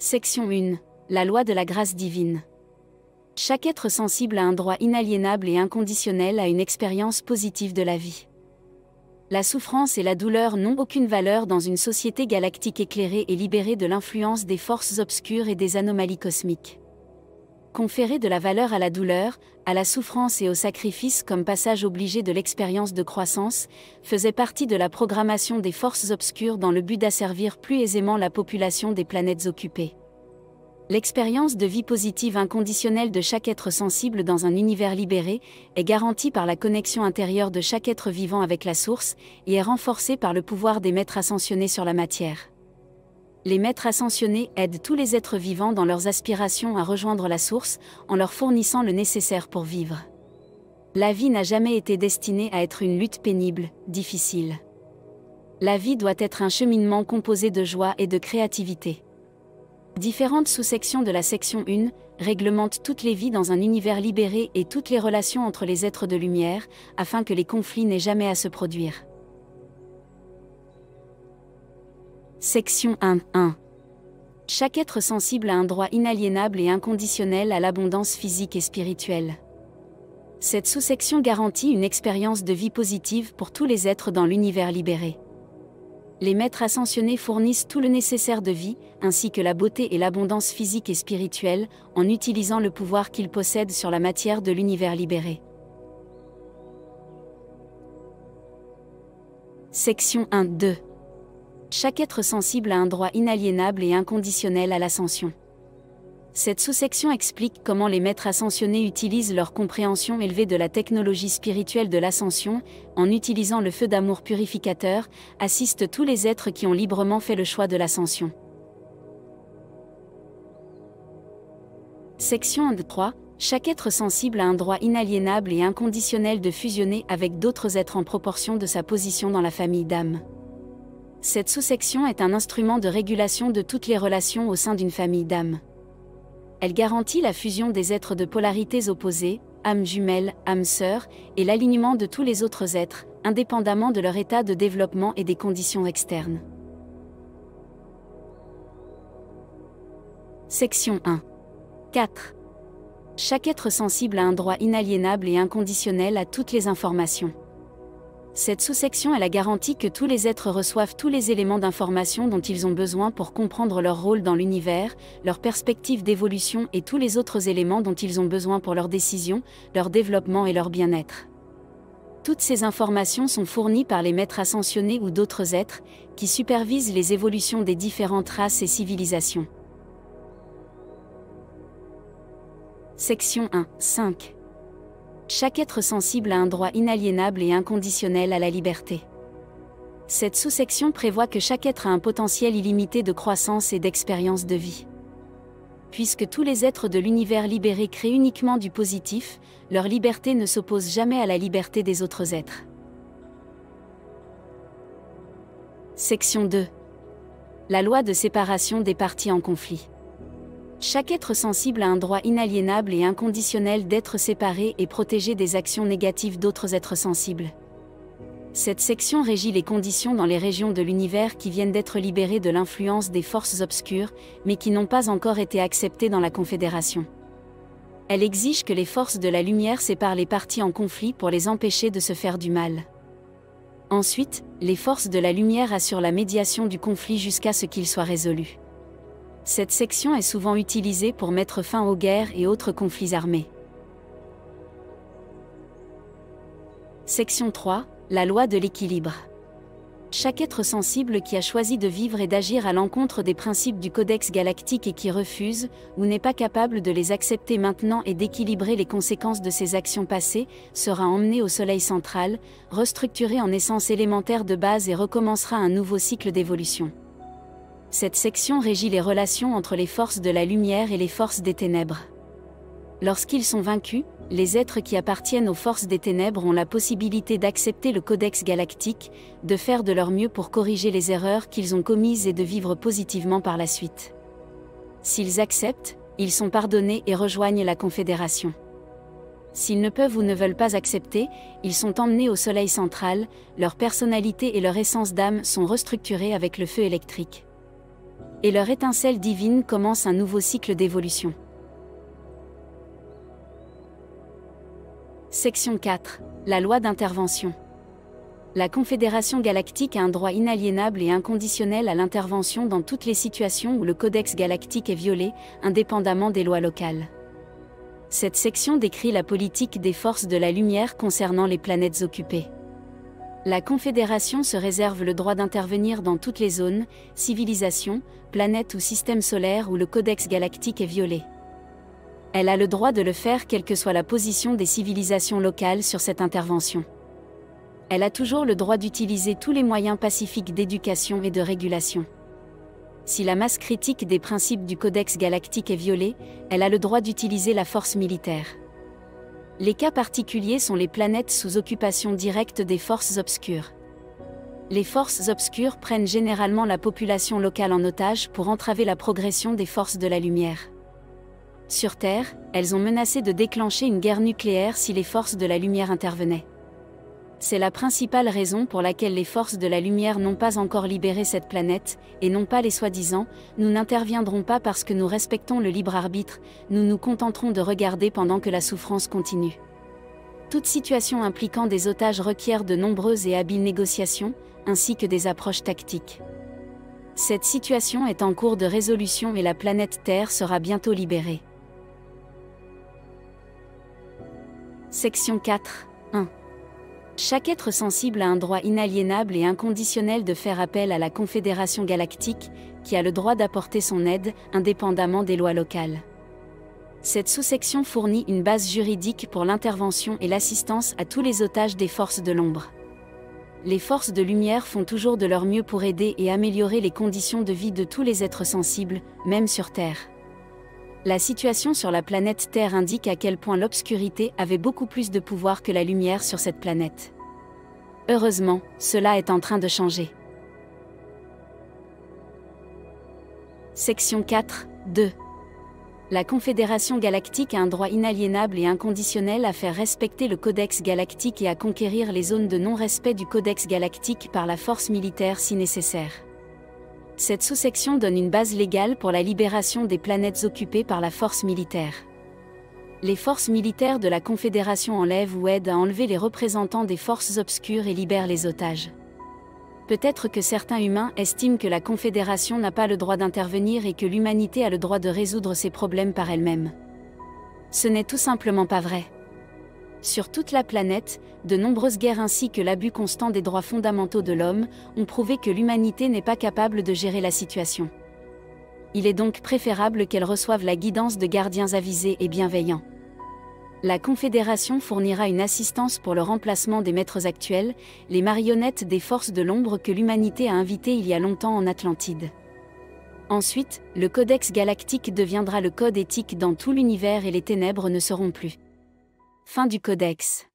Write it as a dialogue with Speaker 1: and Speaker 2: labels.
Speaker 1: Section 1. La loi de la grâce divine. Chaque être sensible a un droit inaliénable et inconditionnel à une expérience positive de la vie. La souffrance et la douleur n'ont aucune valeur dans une société galactique éclairée et libérée de l'influence des forces obscures et des anomalies cosmiques. Conférer de la valeur à la douleur, à la souffrance et au sacrifice comme passage obligé de l'expérience de croissance, faisait partie de la programmation des forces obscures dans le but d'asservir plus aisément la population des planètes occupées. L'expérience de vie positive inconditionnelle de chaque être sensible dans un univers libéré est garantie par la connexion intérieure de chaque être vivant avec la source et est renforcée par le pouvoir des maîtres ascensionnés sur la matière. Les maîtres ascensionnés aident tous les êtres vivants dans leurs aspirations à rejoindre la source en leur fournissant le nécessaire pour vivre. La vie n'a jamais été destinée à être une lutte pénible, difficile. La vie doit être un cheminement composé de joie et de créativité. Différentes sous-sections de la section 1 réglementent toutes les vies dans un univers libéré et toutes les relations entre les êtres de lumière, afin que les conflits n'aient jamais à se produire. Section 1. Chaque être sensible a un droit inaliénable et inconditionnel à l'abondance physique et spirituelle. Cette sous-section garantit une expérience de vie positive pour tous les êtres dans l'univers libéré. Les maîtres ascensionnés fournissent tout le nécessaire de vie, ainsi que la beauté et l'abondance physique et spirituelle, en utilisant le pouvoir qu'ils possèdent sur la matière de l'univers libéré. Section 1-2. Chaque être sensible a un droit inaliénable et inconditionnel à l'ascension. Cette sous-section explique comment les maîtres ascensionnés utilisent leur compréhension élevée de la technologie spirituelle de l'ascension, en utilisant le feu d'amour purificateur, assistent tous les êtres qui ont librement fait le choix de l'ascension. Section 1-3. Chaque être sensible a un droit inaliénable et inconditionnel de fusionner avec d'autres êtres en proportion de sa position dans la famille d'âmes. Cette sous-section est un instrument de régulation de toutes les relations au sein d'une famille d'âmes. Elle garantit la fusion des êtres de polarités opposées, âmes jumelles, âmes sœurs, et l'alignement de tous les autres êtres, indépendamment de leur état de développement et des conditions externes. Section 1-4. Chaque être sensible a un droit inaliénable et inconditionnel à toutes les informations. Cette sous-section est la garantie que tous les êtres reçoivent tous les éléments d'information dont ils ont besoin pour comprendre leur rôle dans l'univers, leur perspective d'évolution et tous les autres éléments dont ils ont besoin pour leurs décisions, leur développement et leur bien-être. Toutes ces informations sont fournies par les maîtres ascensionnés ou d'autres êtres, qui supervisent les évolutions des différentes races et civilisations. Section 1-5. Chaque être sensible a un droit inaliénable et inconditionnel à la liberté. Cette sous-section prévoit que chaque être a un potentiel illimité de croissance et d'expérience de vie. Puisque tous les êtres de l'univers libéré créent uniquement du positif, leur liberté ne s'oppose jamais à la liberté des autres êtres. Section 2. La loi de séparation des parties en conflit. Chaque être sensible a un droit inaliénable et inconditionnel d'être séparé et protégé des actions négatives d'autres êtres sensibles. Cette section régit les conditions dans les régions de l'univers qui viennent d'être libérées de l'influence des forces obscures, mais qui n'ont pas encore été acceptées dans la Confédération. Elle exige que les forces de la lumière séparent les parties en conflit pour les empêcher de se faire du mal. Ensuite, les forces de la lumière assurent la médiation du conflit jusqu'à ce qu'il soit résolu. Cette section est souvent utilisée pour mettre fin aux guerres et autres conflits armés. Section 3. La loi de l'équilibre. Chaque être sensible qui a choisi de vivre et d'agir à l'encontre des principes du Codex galactique et qui refuse, ou n'est pas capable de les accepter maintenant et d'équilibrer les conséquences de ses actions passées, sera emmené au Soleil central, restructuré en essence élémentaire de base et recommencera un nouveau cycle d'évolution. Cette section régit les relations entre les forces de la lumière et les forces des ténèbres. Lorsqu'ils sont vaincus, les êtres qui appartiennent aux forces des ténèbres ont la possibilité d'accepter le Codex galactique, de faire de leur mieux pour corriger les erreurs qu'ils ont commises et de vivre positivement par la suite. S'ils acceptent, ils sont pardonnés et rejoignent la Confédération. S'ils ne peuvent ou ne veulent pas accepter, ils sont emmenés au Soleil central, leur personnalité et leur essence d'âme sont restructurées avec le feu électrique. Et leur étincelle divine commence un nouveau cycle d'évolution. Section 4. La loi d'intervention. La Confédération galactique a un droit inaliénable et inconditionnel à l'intervention dans toutes les situations où le Codex galactique est violé, indépendamment des lois locales. Cette section décrit la politique des forces de la lumière concernant les planètes occupées. La Confédération se réserve le droit d'intervenir dans toutes les zones, civilisations, planètes ou systèmes solaires où le Codex galactique est violé. Elle a le droit de le faire quelle que soit la position des civilisations locales sur cette intervention. Elle a toujours le droit d'utiliser tous les moyens pacifiques d'éducation et de régulation. Si la masse critique des principes du Codex galactique est violée, elle a le droit d'utiliser la force militaire. Les cas particuliers sont les planètes sous occupation directe des forces obscures. Les forces obscures prennent généralement la population locale en otage pour entraver la progression des forces de la lumière. Sur Terre, elles ont menacé de déclencher une guerre nucléaire si les forces de la lumière intervenaient. C'est la principale raison pour laquelle les forces de la lumière n'ont pas encore libéré cette planète, et non pas les soi-disant « nous n'interviendrons pas parce que nous respectons le libre arbitre, nous nous contenterons de regarder pendant que la souffrance continue ». Toute situation impliquant des otages requiert de nombreuses et habiles négociations, ainsi que des approches tactiques. Cette situation est en cours de résolution et la planète Terre sera bientôt libérée. Section 4. 1. Chaque être sensible a un droit inaliénable et inconditionnel de faire appel à la Confédération galactique, qui a le droit d'apporter son aide, indépendamment des lois locales. Cette sous-section fournit une base juridique pour l'intervention et l'assistance à tous les otages des forces de l'ombre. Les forces de lumière font toujours de leur mieux pour aider et améliorer les conditions de vie de tous les êtres sensibles, même sur Terre. La situation sur la planète Terre indique à quel point l'obscurité avait beaucoup plus de pouvoir que la lumière sur cette planète. Heureusement, cela est en train de changer. Section 4, 2. La Confédération galactique a un droit inaliénable et inconditionnel à faire respecter le Codex galactique et à conquérir les zones de non-respect du Codex galactique par la force militaire si nécessaire. Cette sous-section donne une base légale pour la libération des planètes occupées par la force militaire. Les forces militaires de la Confédération enlèvent ou aident à enlever les représentants des forces obscures et libèrent les otages. Peut-être que certains humains estiment que la Confédération n'a pas le droit d'intervenir et que l'humanité a le droit de résoudre ses problèmes par elle-même. Ce n'est tout simplement pas vrai. Sur toute la planète, de nombreuses guerres ainsi que l'abus constant des droits fondamentaux de l'homme ont prouvé que l'humanité n'est pas capable de gérer la situation. Il est donc préférable qu'elle reçoive la guidance de gardiens avisés et bienveillants. La Confédération fournira une assistance pour le remplacement des maîtres actuels, les marionnettes des forces de l'ombre que l'humanité a invitées il y a longtemps en Atlantide. Ensuite, le Codex galactique deviendra le code éthique dans tout l'univers et les ténèbres ne seront plus. Fin du Codex.